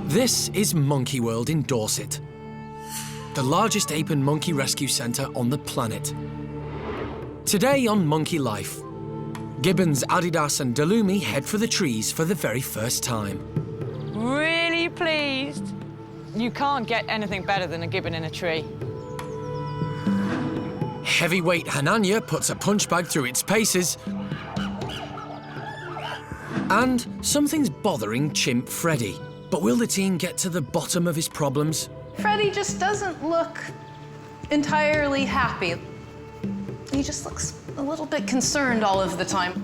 This is Monkey World in Dorset, the largest ape and monkey rescue centre on the planet. Today on Monkey Life, gibbons Adidas and Dalumie head for the trees for the very first time. Really pleased. You can't get anything better than a gibbon in a tree. Heavyweight Hananya puts a punch bag through its paces. And something's bothering chimp Freddy. But will the team get to the bottom of his problems? Freddy just doesn't look entirely happy. He just looks a little bit concerned all of the time.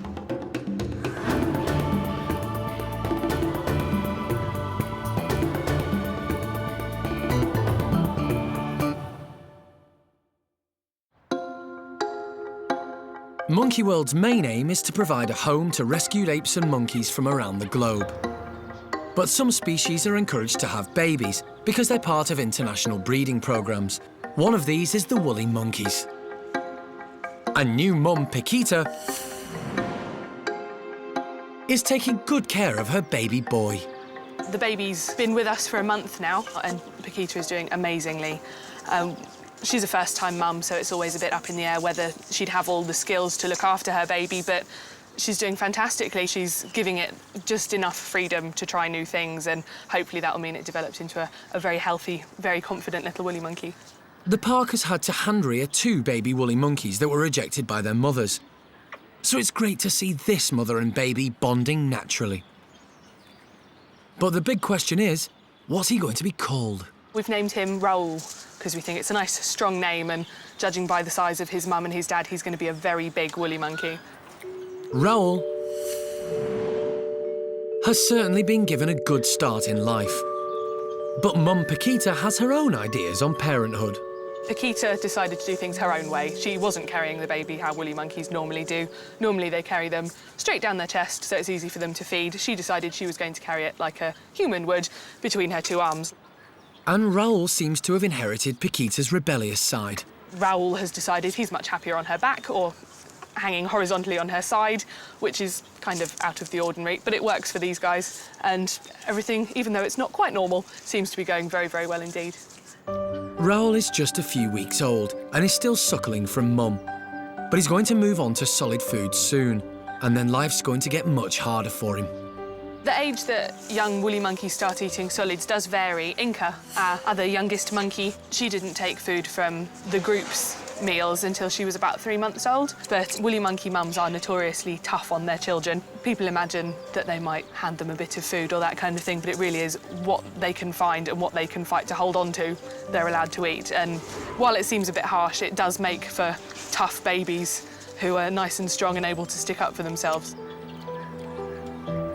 Monkey World's main aim is to provide a home to rescued apes and monkeys from around the globe. But some species are encouraged to have babies because they're part of international breeding programs. One of these is the woolly monkeys. And new mum, Paquita, is taking good care of her baby boy. The baby's been with us for a month now, and Paquita is doing amazingly. She's a first-time mum, so it's always a bit up in the air whether she'd have all the skills to look after her baby, but she's doing fantastically. She's giving it just enough freedom to try new things, and hopefully that'll mean it develops into a very healthy, very confident little woolly monkey. The park has had to hand rear 2 baby woolly monkeys that were rejected by their mothers. So it's great to see this mother and baby bonding naturally. But the big question is, what's he going to be called? We've named him Raoul because we think it's a nice, strong name, and judging by the size of his mum and his dad, he's going to be a very big woolly monkey. Raoul has certainly been given a good start in life. But Mum Paquita has her own ideas on parenthood. Paquita decided to do things her own way. She wasn't carrying the baby how woolly monkeys normally do. Normally they carry them straight down their chest so it's easy for them to feed. She decided she was going to carry it like a human would, between her 2 arms. And Raoul seems to have inherited Paquita's rebellious side. Raoul has decided he's much happier on her back or hanging horizontally on her side, which is kind of out of the ordinary, but it works for these guys. And everything, even though it's not quite normal, seems to be going very, very well indeed. Raoul is just a few weeks old and is still suckling from Mum. But he's going to move on to solid food soon, and then life's going to get much harder for him. The age that young woolly monkeys start eating solids does vary. Inca, our other youngest monkey, she didn't take food from the group's meals until she was about 3 months old. But woolly monkey mums are notoriously tough on their children. People imagine that they might hand them a bit of food or that kind of thing, but it really is what they can find and what they can fight to hold on to they're allowed to eat. And while it seems a bit harsh, it does make for tough babies who are nice and strong and able to stick up for themselves.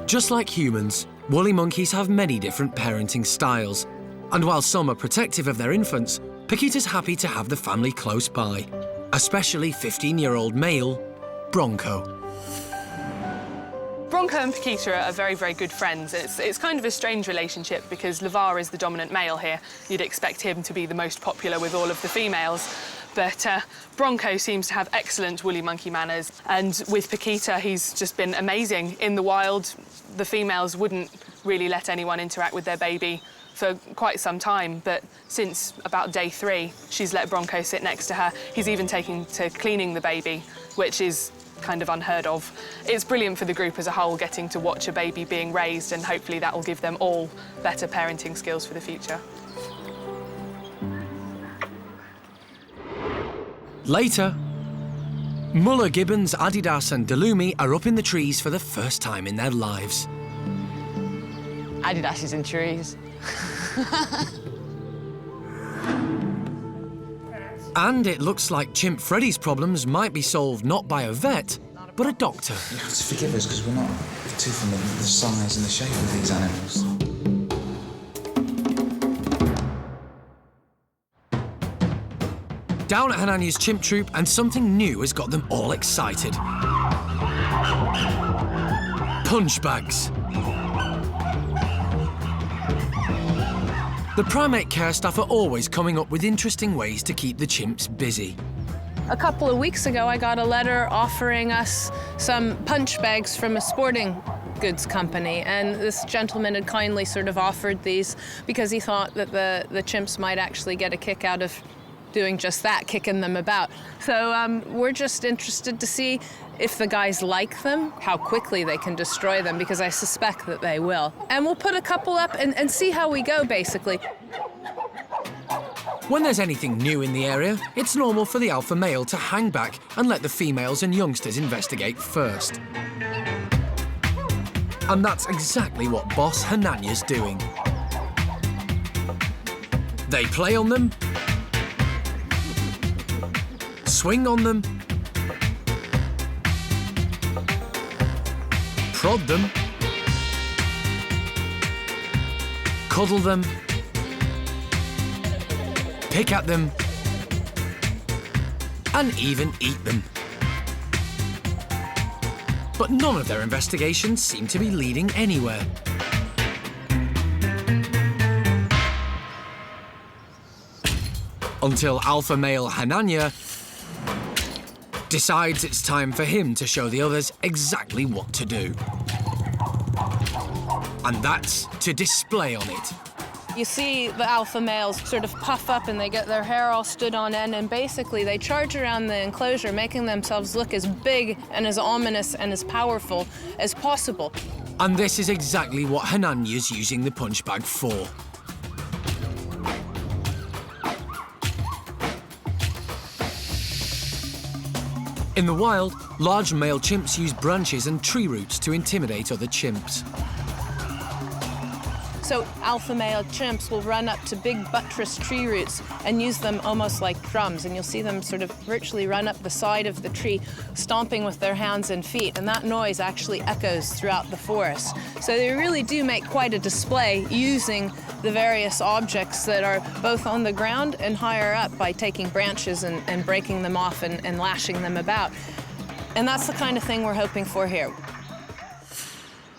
Just like humans, woolly monkeys have many different parenting styles. And while some are protective of their infants, Paquita's happy to have the family close by, especially 15-year-old male, Bronco. Bronco and Paquita are very, very good friends. It's kind of a strange relationship because Lavar is the dominant male here. You'd expect him to be the most popular with all of the females. But Bronco seems to have excellent woolly monkey manners. And with Paquita, he's just been amazing. In the wild, the females wouldn't really let anyone interact with their baby for quite some time, but since about day 3, she's let Bronco sit next to her. He's even taken to cleaning the baby, which is kind of unheard of. It's brilliant for the group as a whole, getting to watch a baby being raised, and hopefully that will give them all better parenting skills for the future. Later, Mueller gibbons Adidas and Dalumie are up in the trees for the first time in their lives. Adidas is in trees. And it looks like chimp Freddy's problems might be solved not by a vet, but a doctor. You have to forgive us because we're not too familiar with the size and the shape of these animals. Down at Hananya's chimp troop, and something new has got them all excited. Punch bags. The primate care staff are always coming up with interesting ways to keep the chimps busy. A couple of weeks ago, I got a letter offering us some punch bags from a sporting goods company, and this gentleman had kindly sort of offered these because he thought that the chimps might actually get a kick out of doing just that, kicking them about. So we're just interested to see if the guys like them, how quickly they can destroy them, because I suspect that they will. And we'll put a couple up and see how we go, basically. When there's anything new in the area, it's normal for the alpha male to hang back and let the females and youngsters investigate first. And that's exactly what boss Hananya's doing. They play on them, swing on them, prod them, cuddle them, pick at them, and even eat them. But none of their investigations seem to be leading anywhere. Until alpha male Hananya decides it's time for him to show the others exactly what to do. And that's to display on it. You see the alpha males sort of puff up and they get their hair all stood on end, and basically they charge around the enclosure, making themselves look as big and as ominous and as powerful as possible. And this is exactly what Hananya's using the punch bag for. In the wild, large male chimps use branches and tree roots to intimidate other chimps. So alpha male chimps will run up to big buttress tree roots and use them almost like drums, and you'll see them sort of virtually run up the side of the tree, stomping with their hands and feet, and that noise actually echoes throughout the forest. So they really do make quite a display using the various objects that are both on the ground and higher up by taking branches and breaking them off and lashing them about. And that's the kind of thing we're hoping for here.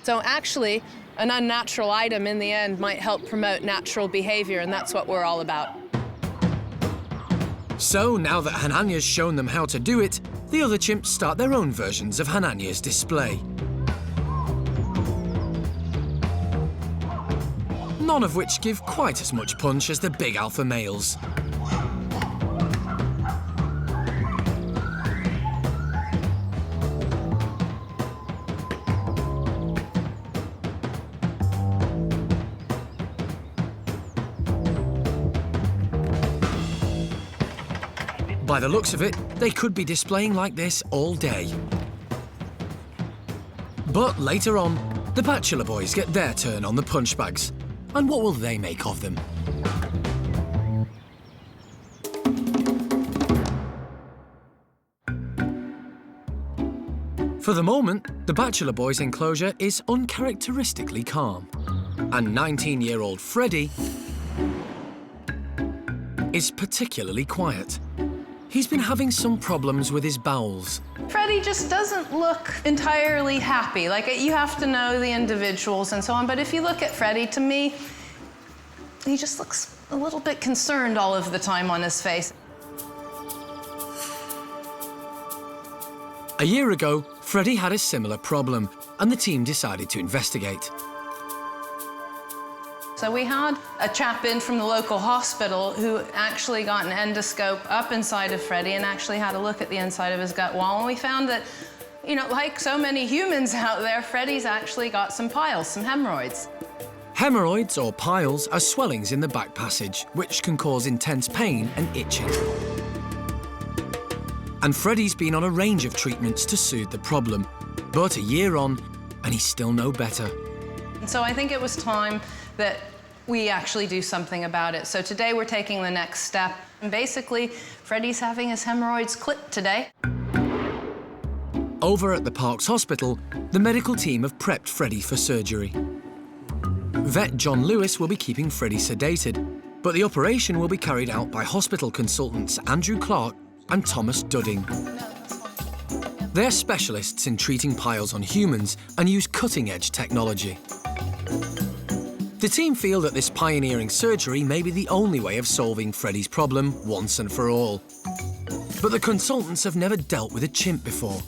So actually, an unnatural item in the end might help promote natural behavior, and that's what we're all about. So now that Hananya's shown them how to do it, the other chimps start their own versions of Hananya's display. None of which give quite as much punch as the big alpha males. By the looks of it, they could be displaying like this all day. But later on, the bachelor boys get their turn on the punch bags. And what will they make of them? For the moment, the bachelor boys' enclosure is uncharacteristically calm. And 19-year-old Freddie is particularly quiet. He's been having some problems with his bowels. Freddie just doesn't look entirely happy. Like, you have to know the individuals and so on, but if you look at Freddie, to me, he just looks a little bit concerned all of the time on his face. A year ago, Freddie had a similar problem, and the team decided to investigate. So we had a chap in from the local hospital who actually got an endoscope up inside of Freddie and actually had a look at the inside of his gut wall, and we found that, you know, like so many humans out there, Freddie's actually got some piles, some hemorrhoids. Hemorrhoids, or piles, are swellings in the back passage, which can cause intense pain and itching. And Freddie's been on a range of treatments to soothe the problem, but a year on, and he's still no better. And so I think it was time that we actually do something about it. So today we're taking the next step. And basically, Freddie's having his hemorrhoids clipped today. Over at the Parks Hospital, the medical team have prepped Freddie for surgery. Vet John Lewis will be keeping Freddie sedated, but the operation will be carried out by hospital consultants Andrew Clark and Thomas Dudding. They're specialists in treating piles on humans and use cutting-edge technology. The team feel that this pioneering surgery may be the only way of solving Freddie's problem once and for all. But the consultants have never dealt with a chimp before.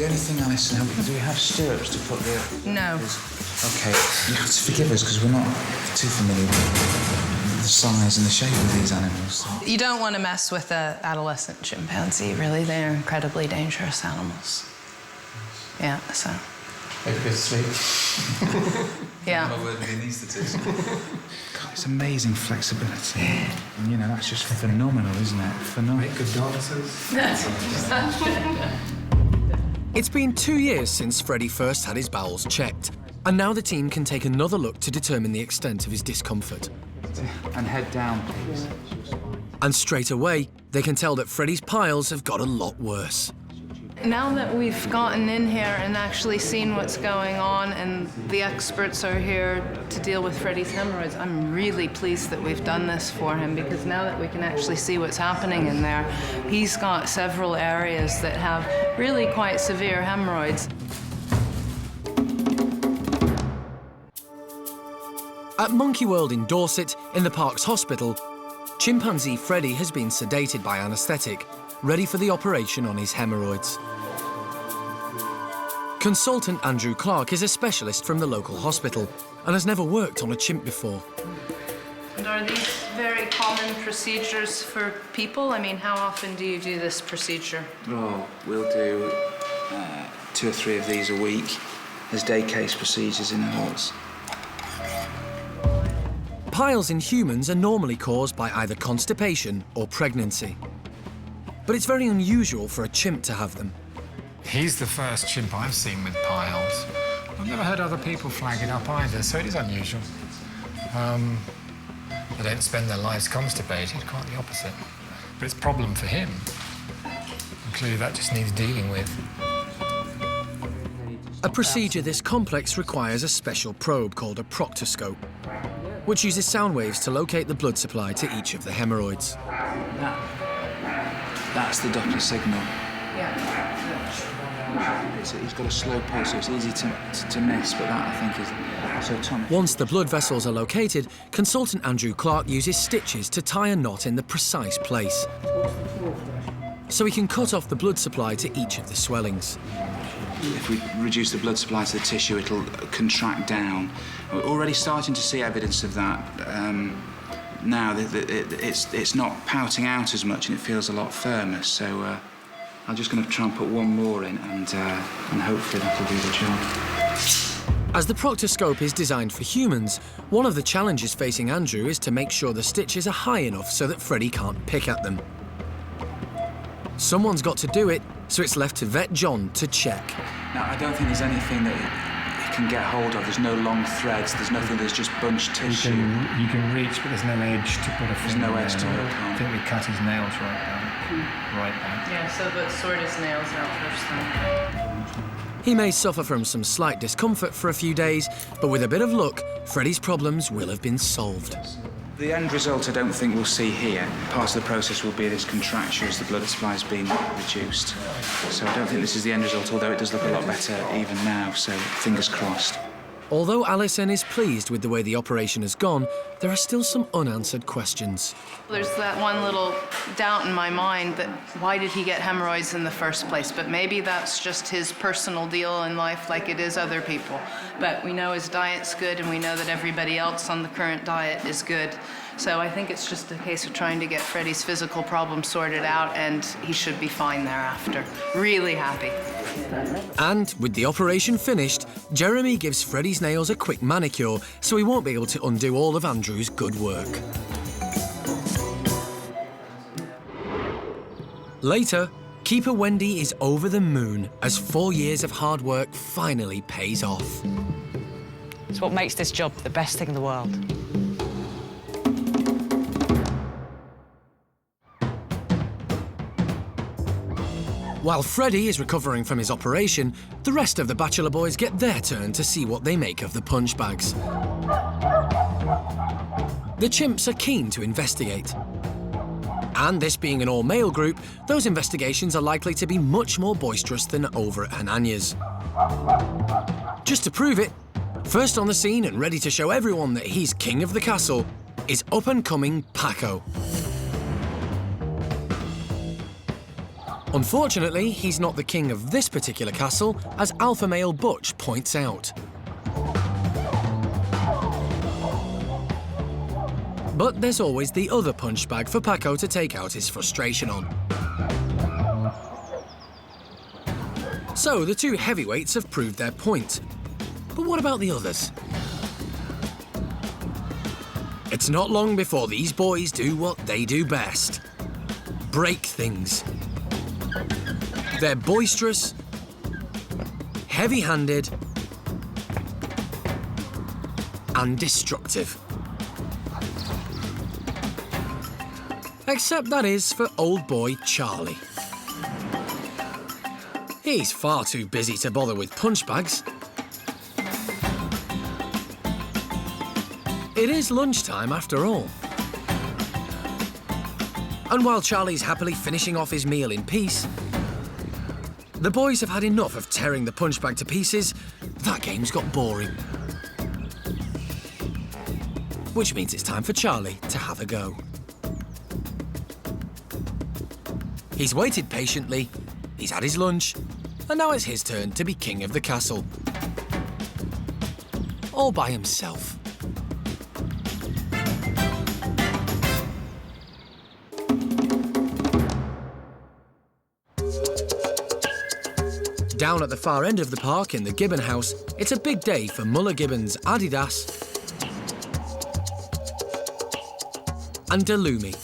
The only thing, Alison, do we have stirrups to put the... No. OK, you have to forgive us because we're not too familiar with the size and the shape of these animals. You don't want to mess with an adolescent chimpanzee, really. They're incredibly dangerous animals. Yeah, so... Maybe go to sleep. Yeah. My word, he needs the tissue. God, it's amazing flexibility. And, you know, that's just phenomenal, isn't it? Phenomenal. Make good dancers. It's been 2 years since Freddie first had his bowels checked, and now the team can take another look to determine the extent of his discomfort. And head down, please. And straight away, they can tell that Freddie's piles have got a lot worse. Now that we've gotten in here and actually seen what's going on and the experts are here to deal with Freddie's hemorrhoids, I'm really pleased that we've done this for him, because now that we can actually see what's happening in there, he's got several areas that have really quite severe hemorrhoids. At Monkey World in Dorset, in the park's hospital, chimpanzee Freddie has been sedated by anaesthetic, ready for the operation on his hemorrhoids. Consultant Andrew Clark is a specialist from the local hospital and has never worked on a chimp before. And are these very common procedures for people? I mean, how often do you do this procedure? Oh, we'll do 2 or 3 of these a week. There's day case procedures in ours. Piles in humans are normally caused by either constipation or pregnancy. But it's very unusual for a chimp to have them. He's the first chimp I've seen with piles. I've never heard other people flag it up either, so it is unusual. They don't spend their lives constipated, quite the opposite. But it's a problem for him. And clearly that just needs dealing with. A procedure this complex requires a special probe called a proctoscope, which uses sound waves to locate the blood supply to each of the hemorrhoids. That's the Doppler signal. Yeah. He's got a slow pulse, so it's easy to miss, but that, I think, is... So, Tom... Once the blood vessels are located, consultant Andrew Clark uses stitches to tie a knot in the precise place, so he can cut off the blood supply to each of the swellings. If we reduce the blood supply to the tissue, it'll contract down. We're already starting to see evidence of that. Now it's not pouting out as much and it feels a lot firmer, so I'm just going to try and put one more in and hopefully that'll do the job. As the proctoscope is designed for humans, one of the challenges facing Andrew is to make sure the stitches are high enough so that Freddie can't pick at them. Someone's got to do it, so it's left to vet John to check. Now, I don't think there's anything that he can get hold of. There's no long threads, there's nothing, there's just bunched tissue. You can reach, but there's no edge to put a finger. There's no edge to there. look on. I think we cut his nails right down. Right down. Yeah, so but sort his nails out first then. He may suffer from some slight discomfort for a few days, but with a bit of luck, Freddie's problems will have been solved. The end result I don't think we'll see here. Part of the process will be this contraction as the blood supply is being reduced. So I don't think this is the end result, although it does look a lot better even now, so fingers crossed. Although Alison is pleased with the way the operation has gone, there are still some unanswered questions. There's that one little doubt in my mind that why did he get hemorrhoids in the first place? But maybe that's just his personal deal in life like it is other people. But we know his diet's good and we know that everybody else on the current diet is good. So I think it's just a case of trying to get Freddie's physical problem sorted out and he should be fine thereafter. Really happy. And with the operation finished, Jeremy gives Freddie's nails a quick manicure so he won't be able to undo all of Andrew's good work. Later, Keeper Wendy is over the moon as 4 years of hard work finally pays off. It's what makes this job the best thing in the world. While Freddie is recovering from his operation, the rest of the Bachelor Boys get their turn to see what they make of the punch bags. The chimps are keen to investigate. And this being an all-male group, those investigations are likely to be much more boisterous than over at Hananya's. Just to prove it, first on the scene and ready to show everyone that he's king of the castle is up-and-coming Paco. Unfortunately, he's not the king of this particular castle, as alpha male Butch points out. But there's always the other punch bag for Paco to take out his frustration on. So the two heavyweights have proved their point. But what about the others? It's not long before these boys do what they do best. Break things. They're boisterous, heavy-handed, and destructive. Except that is for old boy Charlie. He's far too busy to bother with punch bags. It is lunchtime after all. And while Charlie's happily finishing off his meal in peace, the boys have had enough of tearing the punch bag to pieces. That game's got boring. Which means it's time for Charlie to have a go. He's waited patiently, he's had his lunch, and now it's his turn to be king of the castle. All by himself. Down at the far end of the park in the Gibbon house, it's a big day for Mueller gibbons Adidas and Dalumie.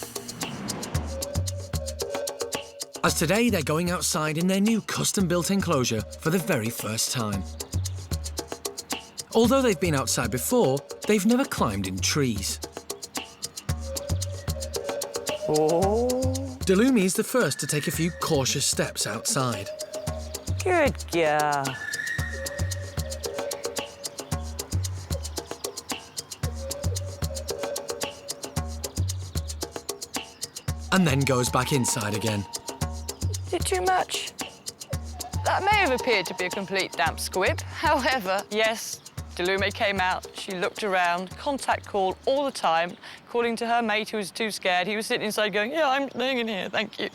As today they're going outside in their new custom-built enclosure for the very first time. Although they've been outside before, they've never climbed in trees. Dalumie is the first to take a few cautious steps outside. Good girl. And then goes back inside again. Is it too much? That may have appeared to be a complete damp squib. However, yes, Dalumie came out, she looked around, contact call all the time, calling to her mate who was too scared. He was sitting inside going, yeah, I'm staying in here, thank you.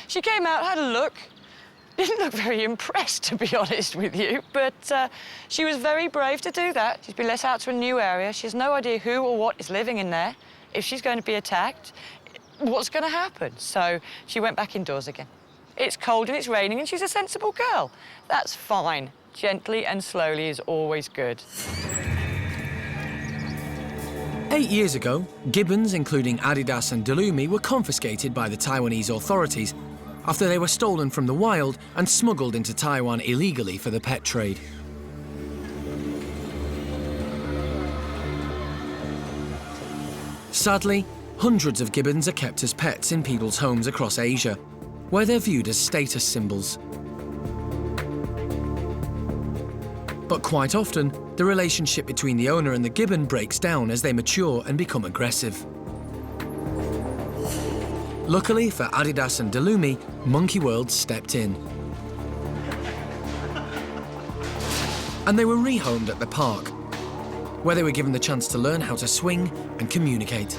She came out, had a look. Didn't look very impressed, to be honest with you, but she was very brave to do that. She's been let out to a new area. She has no idea who or what is living in there. If she's going to be attacked, what's going to happen? So she went back indoors again. It's cold and it's raining and she's a sensible girl. That's fine. Gently and slowly is always good. 8 years ago, gibbons, including Adidas and Dalumie, were confiscated by the Taiwanese authorities after they were stolen from the wild and smuggled into Taiwan illegally for the pet trade. Sadly, hundreds of gibbons are kept as pets in people's homes across Asia, where they're viewed as status symbols. But quite often, the relationship between the owner and the gibbon breaks down as they mature and become aggressive. Luckily for Adidas and Dalumie, Monkey World stepped in. And they were rehomed at the park, where they were given the chance to learn how to swing and communicate.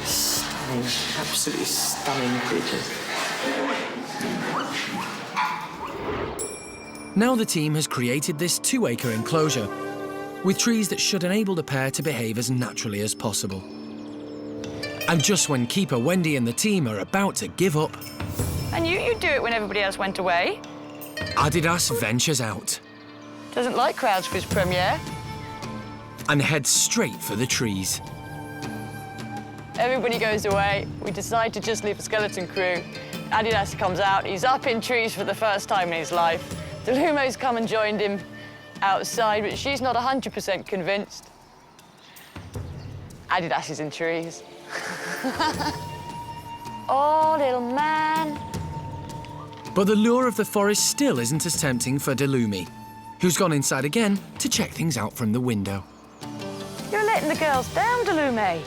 Stunning, absolutely stunning creatures. Now the team has created this 2-acre enclosure, with trees that should enable the pair to behave as naturally as possible. And just when keeper Wendy and the team are about to give up... And you'd do it when everybody else went away. Adidas ventures out. Doesn't like crowds for his premiere. And heads straight for the trees. Everybody goes away. We decide to just leave the skeleton crew. Adidas comes out. He's up in trees for the first time in his life. Dalumie's come and joined him outside, but she's not 100% convinced. Adidas is in trees. Oh, little man. But the lure of the forest still isn't as tempting for Dalumie, who's gone inside again to check things out from the window. You're letting the girls down, Dalumie.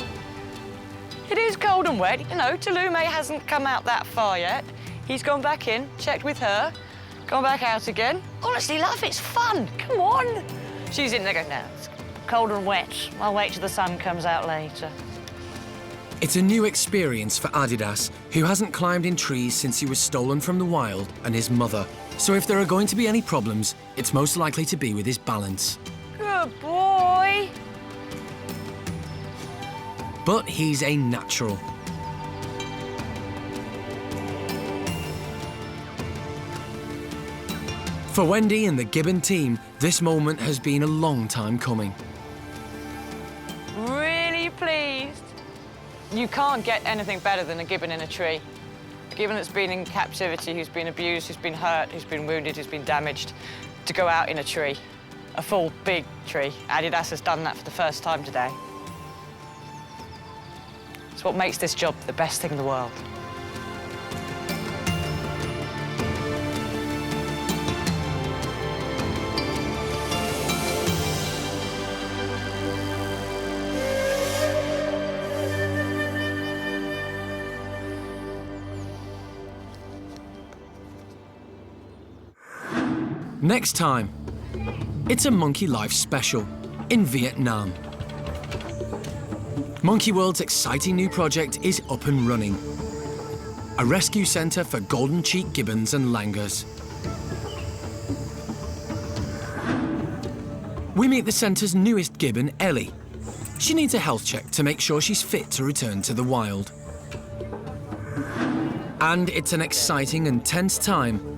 It is cold and wet. You know, Dalumie hasn't come out that far yet. He's gone back in, checked with her, gone back out again. Honestly, love, it's fun. Come on. She's in there going, no, it's cold and wet. I'll wait till the sun comes out later. It's a new experience for Adidas, who hasn't climbed in trees since he was stolen from the wild and his mother. So if there are going to be any problems, it's most likely to be with his balance. Good boy. But he's a natural. For Wendy and the gibbon team, this moment has been a long time coming. Really pleased. You can't get anything better than a gibbon in a tree. A gibbon that's been in captivity, who's been abused, who's been hurt, who's been wounded, who's been damaged, to go out in a tree. A full, big tree. Adidas has done that for the first time today. It's what makes this job the best thing in the world. Next time, it's a Monkey Life special in Vietnam. Monkey World's exciting new project is up and running. A rescue centre for golden-cheeked gibbons and langurs. We meet the centre's newest gibbon, Ellie. She needs a health check to make sure she's fit to return to the wild. And it's an exciting and tense time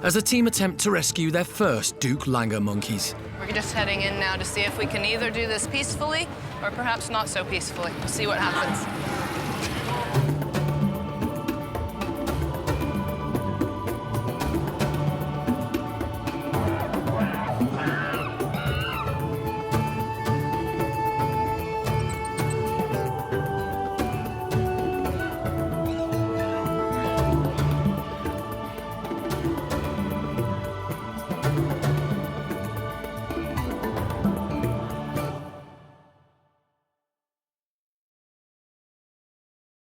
as the team attempt to rescue their first Duke langur monkeys. We're just heading in now to see if we can either do this peacefully or perhaps not so peacefully. We'll see what happens.